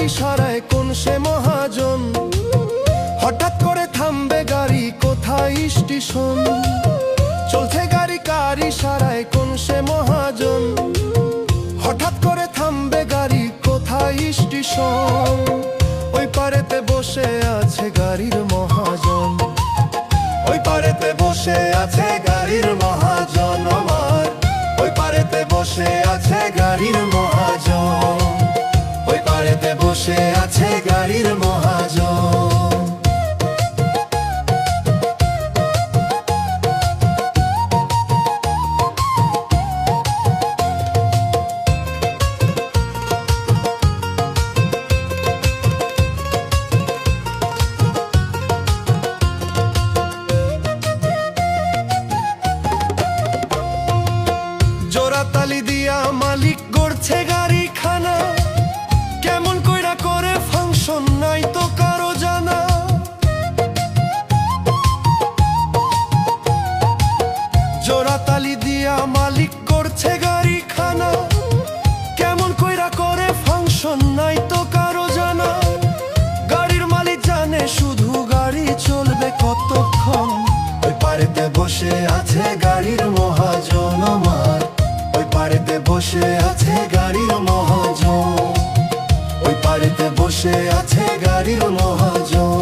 ইশারায় কোন সে মহাজন। হঠাৎ করে থামবে গাড়ি, কোথায় স্টেশন? চলছে গাড়ি কার ইশারায় কোন সে মহাজন। হঠাৎ করে থামবে গাড়ি, কোথায় স্টেশন? ওই পারেতে বসে আছে গাড়ির মহাজন। ওই পারেতে বসে আছে গাড়ির মহাজন আমার। ওই পারেতে বসে আছে গাড়ির মহাজন। ওই পারেতে বসে আছে গাড়ির মহাজন। জোড়াতালি দিয়া মালিক গড়ছে গাড়ি খানা। কেমন কইরা করে ফাংশন নাই তো কারো জানা। জোড়াতালি দিয়া মালিক গড়ছে গাড়ি খানা। কেমন কইরা করে ফাংশন নাই তো কারো জানা। গাড়ির মালিক জানে শুধু গাড়ি চলবে কতক্ষণ। ওই পারেতে বসে আছে গাড়ির মহাজন আমার। ওই পারেতে বসে আছে গাড়ির মহাজন। ওই পারেতে বসে আছে গাড়ির মহাজন।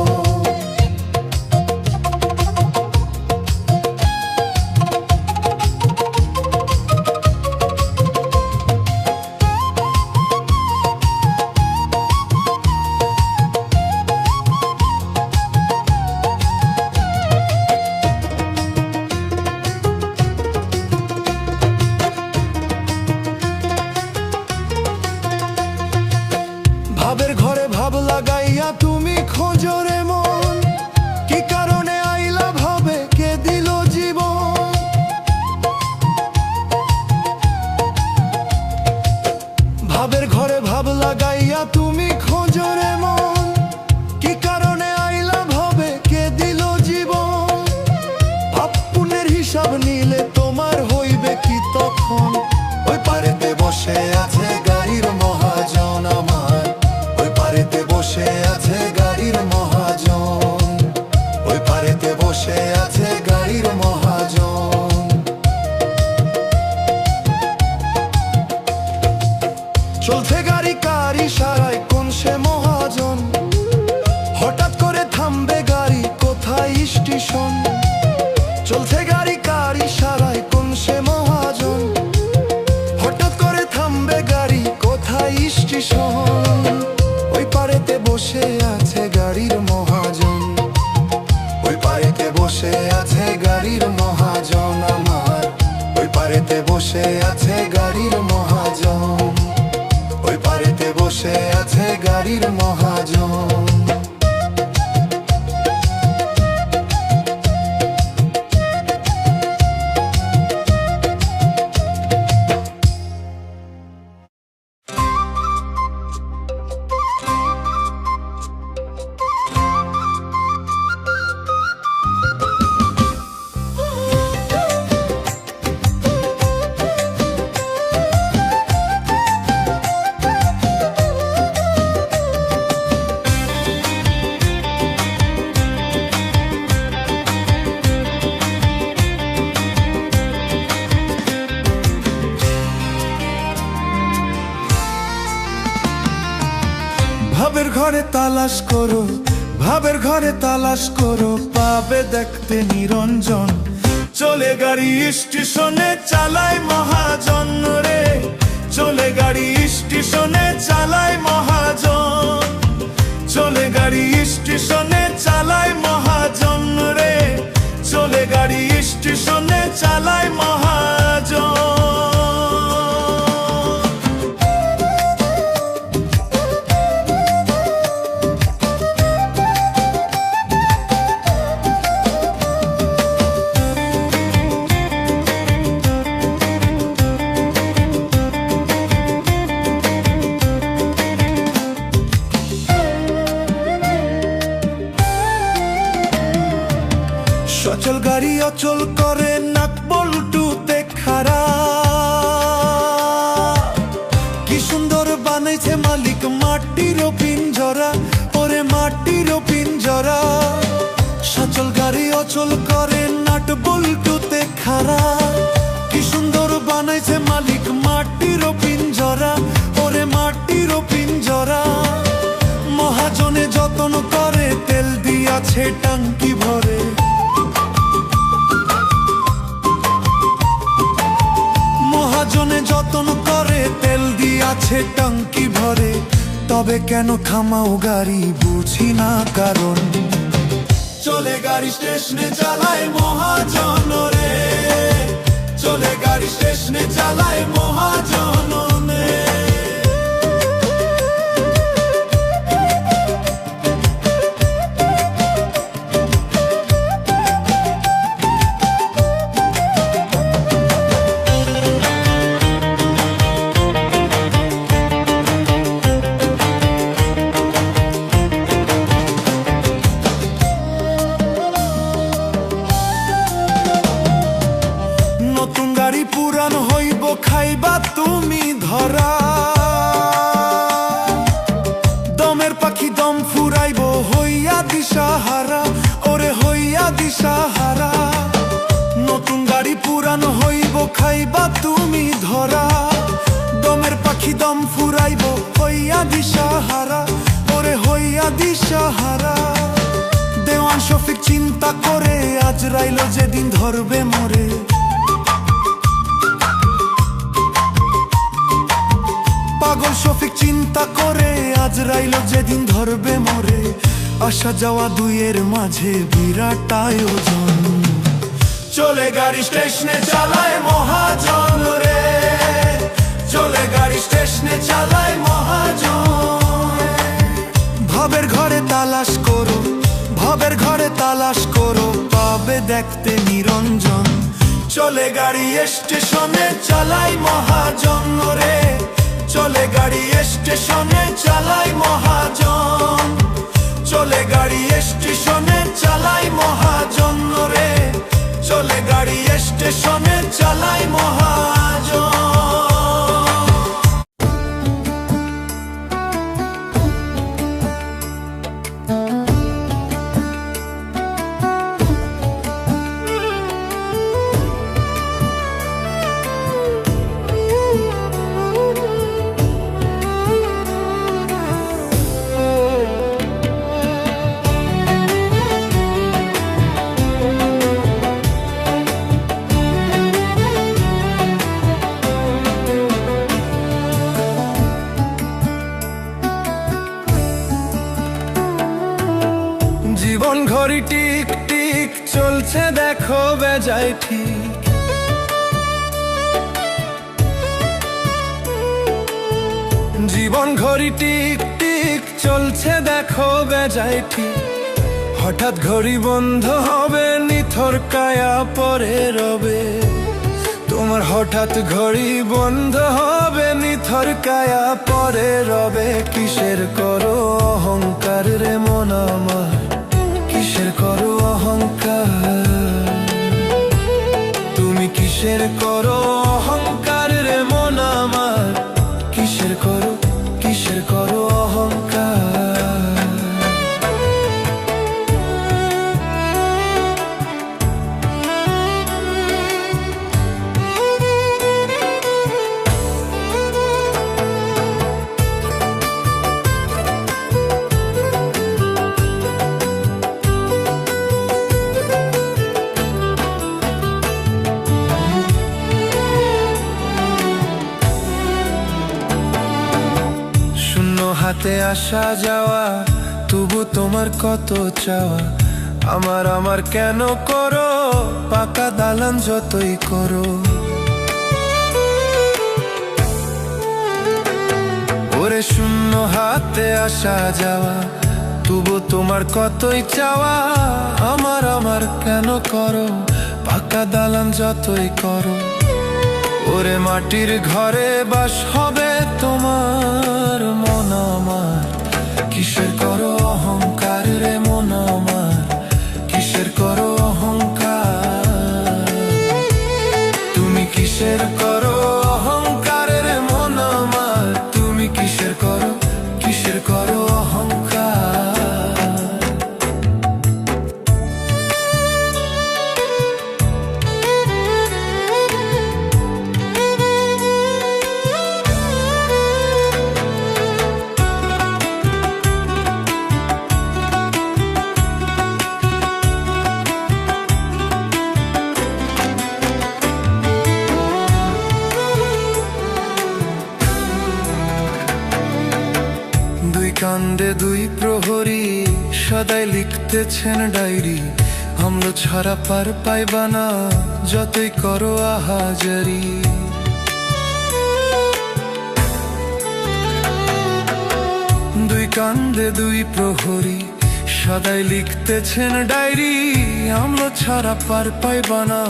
ভাবের ঘরে ভাব লাগাইয়া তুমি খোঁজো রে মন। কি কারণে আইলা ভাবে, কে দিল জীবন? ভাবের ঘরে ভাব লাগাইয়া তুমি খোঁজো রে মন। কি কারণে আইলা ভাবে, কে দিল জীবন? পাপ পুণ্যের হিসাব নিলে তোমার হইবে কি তখন? ওই পারেতে বসে আছে গাড়ির মহাজন আমার। ওই পারেতে বসে আছে গাড়ির মহাজন। ওই পারেতে বসে আছে গাড়ির মহাজন। চলছে গাড়ি কার ইশারায় কোন সে মহাজন। হঠাৎ করে থামবে গাড়ি, কোথায় স্টেশন? চলছে গাড়ি কার ইশারায় কোন সে মহাজন। হঠাৎ করে থামবে গাড়ি, কোথায় স্টেশন? ওই পারেতে বসে আছে গাড়ির মহাজন। ওই পারেতে বসে আছে গাড়ির মহাজন আমার। ওই পারেতে বসে আছে গাড়ির মহাজন। ওই পারেতে বসে আছে গাড়ির মহাজন। ভাবের ঘরে তালাশ করো, ভাবের ঘরে তালাশ করো, পাবে দেখতে নিরঞ্জন। চলে গাড়ি স্টেশনে চালায় মহাজন রে। চলে গাড়ি স্টেশনে চালায় মহাজন। চলে গাড়ি স্টেশনে চালায় মহাজন রে। চলে গাড়ি স্টেশনে চালায় মহাজন। সচল গাড়ি অচল করে নাক বল্টুতে খাড়া। কি সুন্দর বানাইছে মালিক মাটির পিন চলাচল করে নাট বল্টুতে খাড়া। কি সুন্দর বানাইছে মালিক মাটির পিঞ্জরা, ওরে মাটির পিঞ্জরা। মহাজনে যত্ন করে তেল দিয়াছে টাঙ্কি ভরে। মহাজনে যত্ন করে তেল দিয়াছে টাঙ্কি ভরে। তবে কেন থামাও গাড়ি বুঝি না কারণ। চলে গাড়ি স্টেশনে চালায় মহাজন রে, চলে গাড়ি স্টেশনে চালায় মহাজন রে। নতুন গাড়ি পুরান হইব খাইবা তুমি ধরা। দমের পাখি দম ফুরাইব হইয়া দিশাহারা, ওরে হইয়া দিশাহারা। নতুন গাড়ি পুরান হইব খাইবা তুমি ধরা। দমের পাখি দম ফুরাইব হইয়া দিশাহারা, ওরে হইয়া দিশাহারা। দেওয়ান শফিক চিন্তা করে আজরাইল যেদিন ধরবে মোরে। পাগল শফিক চিন্তা করে আজরাইল যেদিন ধরবে মোরে। আসা যাওয়া দুইয়ের মাঝে বিরাট আয়োজন। চলে গাড়ি স্টেশনে চালায় মহাজন রে, চলে গাড়ি স্টেশনে চালায় মহাজন। ভাবের ঘরে তালাশ করো, ভাবের ঘরে তালাশ করো, পাবে দেখতে নিরঞ্জন। চলে গাড়ি স্টেশনে চালায় মহাজন রে, চলে গাড়ি স্টেশনে চালায় মহাজন। চলে গাড়ি স্টেশনে চালায় মহাজন রে, চলে গাড়ি স্টেশনে চালায় মহাজন। জীবন ঘড়ি টিক টিক চলছে দেখো বেজায় ঠিক। জীবন ঘড়ি টিক টিক চলছে দেখো বেজায় ঠিক। হঠাৎ ঘড়ি বন্ধ হবে নিথর কায়া পরে রবে। তোমার হঠাৎ ঘড়ি বন্ধ হবে নিথর কায়া পরে রবে। কিসের করো অহংকার রে মন আমার, কিসের করো অহংকার। তুমি কিসের করো অহংকার রে মন আমার, কিসের করো অহংকার। হাতে আসা যাওয়া তবু তোমার কত চাওয়া। আমার আমার কেন করো পাকা দালান যতই করো। ওরে শূন্য হাতে আসা যাওয়া তবু তোমার কতই চাওয়া। আমার আমার কেন করো পাকা দালান যতই করো। ওরে মাটির ঘরে বাস হবে তোমার মন আমার, কিসের করো অহংকার রে মন আমার, কিসের করো অহংকার। তুমি কিসের করো অহংকার রে মন আমার, তুমি কিসের করো অহংকার। কান্দে দুই প্রহরী, সদাই লিখতেছেন ডায়েরি। আমরা ছাড়া পার পাইবা না, যতই করো আহাজারি। দুই কান্দে দুই প্রহরী, সদাই লিখতেছেন ডায়েরি। আমরা ছাড়া পার পাইবা না,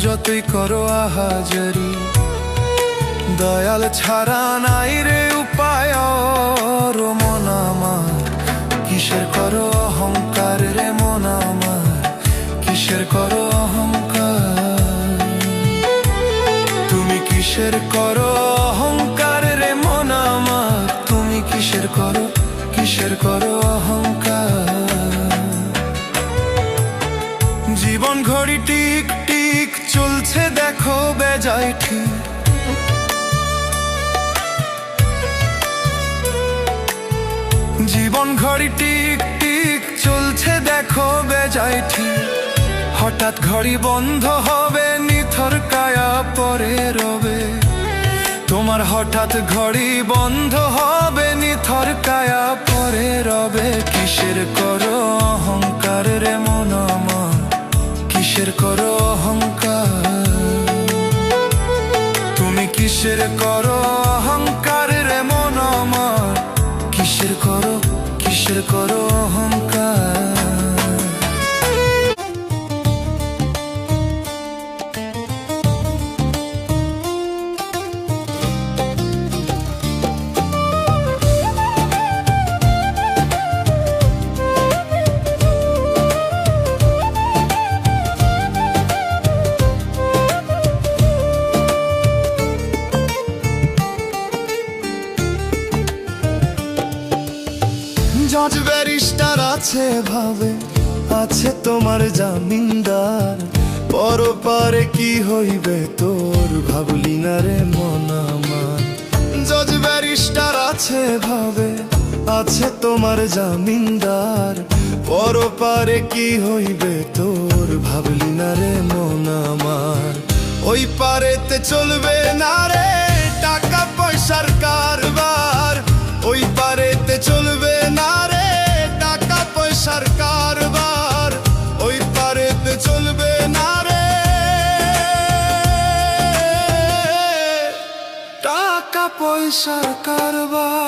যতই করো আহাজারি। দয়াল ছাড়া নাই রে উপায়, ও মন আমার কিসের করো অহংকার রে মন আমার, কিসের করো অহংকার। তুমি কিসের করো অহংকার রে মন আমার, তুমি কিসের করো অহংকার। জীবন ঘড়ি টিক টিক চলছে দেখো বেজায় ঠিক। জীবন ঘড়ি টিক টিক চলছে দেখো বেজায় ঠিক। হঠাৎ ঘড়ি বন্ধ হবে, নিথর কায়া পরে রবে। তোমার হঠাৎ ঘড়ি বন্ধ হবে, নিথর কায়া পরে রবে। কিসের করো অহংকার রে মন আমার, কিসের করো অহংকার। তুমি কিসের করো অহংকার রে মন আমার, কিসের করো অহংকার। জজ ব্যারিস্টার আছে ভাবে, আছে তোমার জামিনদার। পরপারে কি হইবে তোর, ভাবলি না রে মন আমার। জজ ব্যারিস্টার আছে ভাবে, আছে তোমার জামিনদার। পরপারে কি হইবে তোর, ভাবলি না রে মন আমার। ওই পারেতে চলবে না রে টাকা পয়সার কারবার, ওই পারেতে চলবে না রে টাকা পয়সার কারবার, ওই পারেতে চলবে না রে টাকা পয়সার কারবার।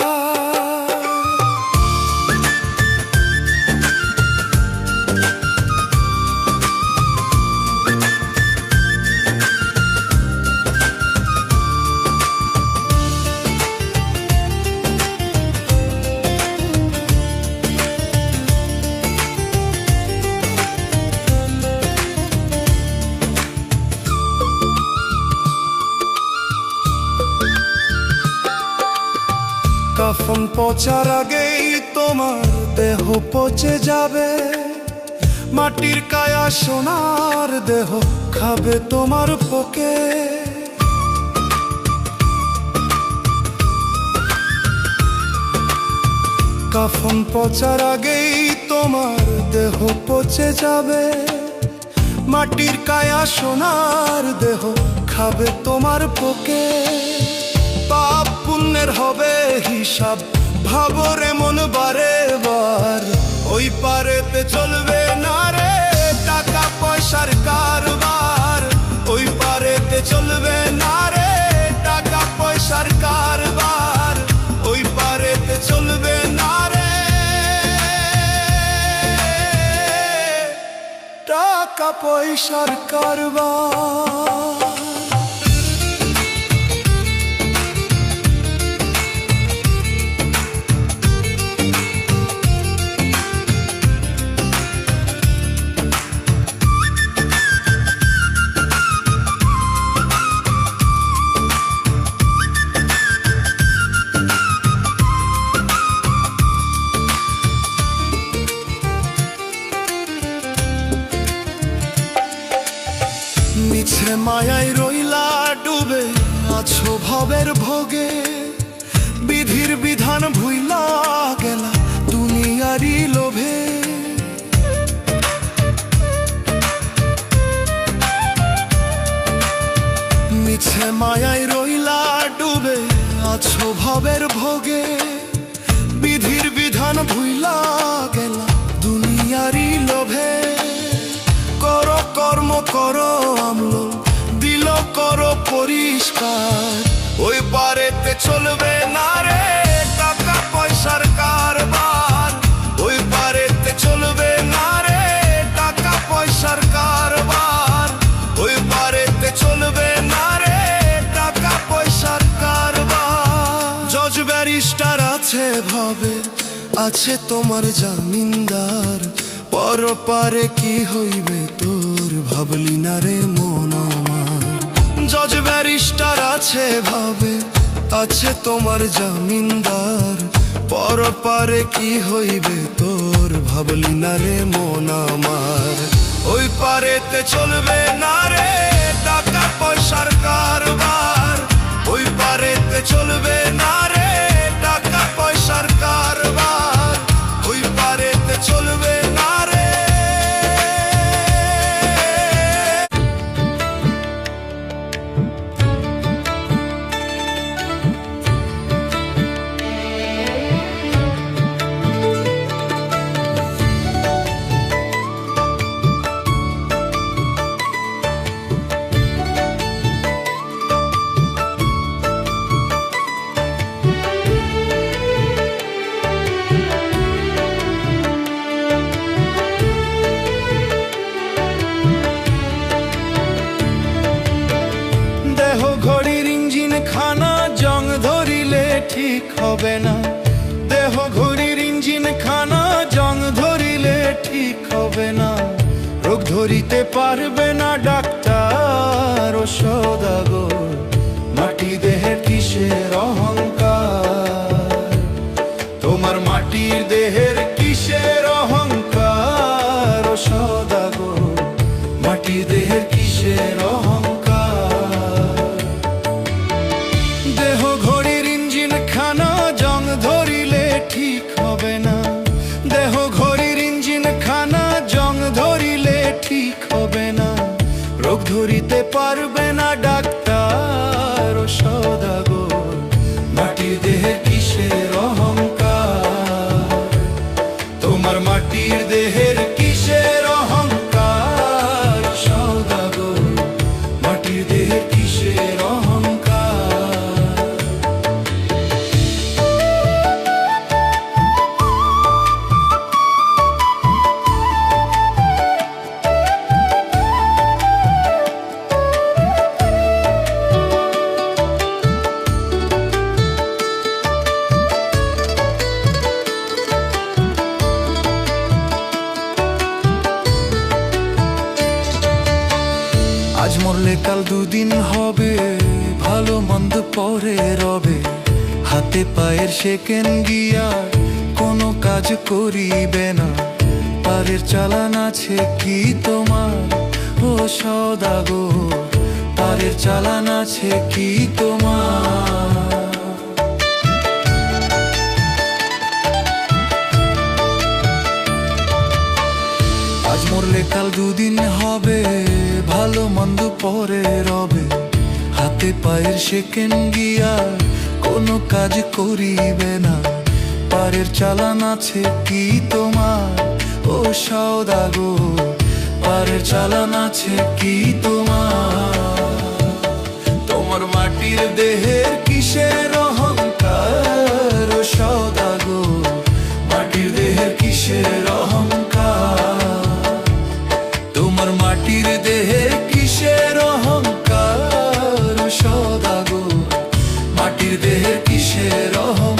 কাফন পচার আগেই তোমার দেহ পচে যাবে। মাটির কায়া সোনার দেহ খাবে তোমার পোকে। কাফন পচার আগেই তোমার দেহ পচে যাবে। মাটির কায়া সোনার দেহ খাবে তোমার পোকে। পাপ পুণ্যের হবে হিসাব, ভাবো রে মন বারে বার। ওই পারেতে চলবে না রে টাকা পয়সার কারবার, ওই পারেতে চলবে না রে টাকা পয়সার কারবার, ওই পারেতে চলবে না রে টাকা পয়সার কারবার। মিছে মায়ায় রইলা ডুবে আছো ভবের ভোগে। বিধির বিধান ভুইলা গেলা দুনিয়ারি লোভে। মিছে মায়ায় রইলা ডুবে আছো ভবের ভোগে। বিধির বিধান পরিষ্কার। ওই পারেতে চলবে না রে টাকা পয়সার কারবার, ওই পারেতে চলবে না রে টাকা পয়সার কারবার, ওই পারেতে চলবে না রে টাকা পয়সার কারবার। জজ ব্যারিস্টার আছে ভাবে, আছে তোমার জামিনদার, পরপারে কি হইবে তোর ভাবলি না রে মন আমার। জজ ব্যারিস্টার আছে ভাবে, আছে তোমার জামিনদার, পরপারে কি হইবে তোর ভাবলি না রে মন আমার। ওই পারেতে চলবে না রে টাকা পয়সার কারবার, ওই পারেতে চলবে না রে টাকা পয়সার কারবার, ওই পারেতে চলবে না রে। ঘড়ির ইঞ্জিন খানা জং ধরিলে ঠিক হবে না, দেহ ঘড়ির ইঞ্জিন খানা জং ধরিলে ঠিক হবে না। রোগ ধরিতে পারবে না ডাক্তার ও সওদাগর, মাটি দেহের কিসের অহংকার, তোমার মাটির দেহের কিসের অহংকার ও সওদাগর, মাটির দেহের কিসের অহংকার। দেহ ঘড়ির ইঞ্জিন খানা জং ধরিলে ঠিক হবে না, দেহ ঘড়ির ইঞ্জিন খানা জং ধরিলে ঠিক হবে না। রোগ ধরিতে পারবে না ডাক্তার ও সওদাগর, মাটির দেহে কিসের অহংকার, তোমার মাটির দেহের কিসের অহংকার সওদাগর, মাটির দেহের কিসের অহংকার। আজ মরলে কাল দুদিন হবে, ভালো মন্দ পরে রবে, হাতে পায়ের সেকেন্ড গিয়ার কোনো কাজ করিবে না। পারের চালান আছে কি তোমার ও সওদাগর, পারের চালান আছে কি তোমার। আজ মরলে কাল দুদিন হবে, ভালো মন্দ পরে রবে, হাতে পায়ের সেকেন্ড গিয়ার কোনো কাজ করিবে না। পারের চালান আছে কি তোমার ও সওদাগর, পারের চালান আছে কি তোমার। তোমার মাটির দেহের কিসের অহংকার ও সওদাগর, মাটির দেহের কিসের অহংকার, তোমার মাটির দেহের কিসের অহংকার সওদাগর, মাটির দেহের কিসের অহংকার।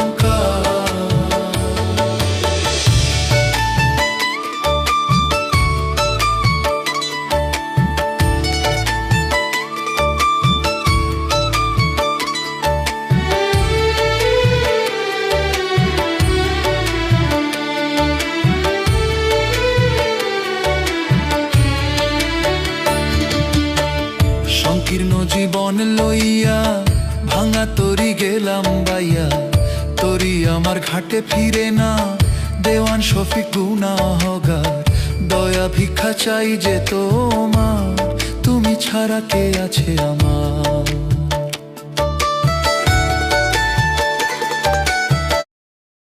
সংকীর্ণ জীবন লইয়া ভাঙা তরি গেলাম বাইয়া, তরি আমার ঘাটে ফিরে না, দেওয়ান শফিক গুনাহগার, দয়া ভিক্ষা চাই যে তোমার, তুমি ছাড়া কে আছে আমার।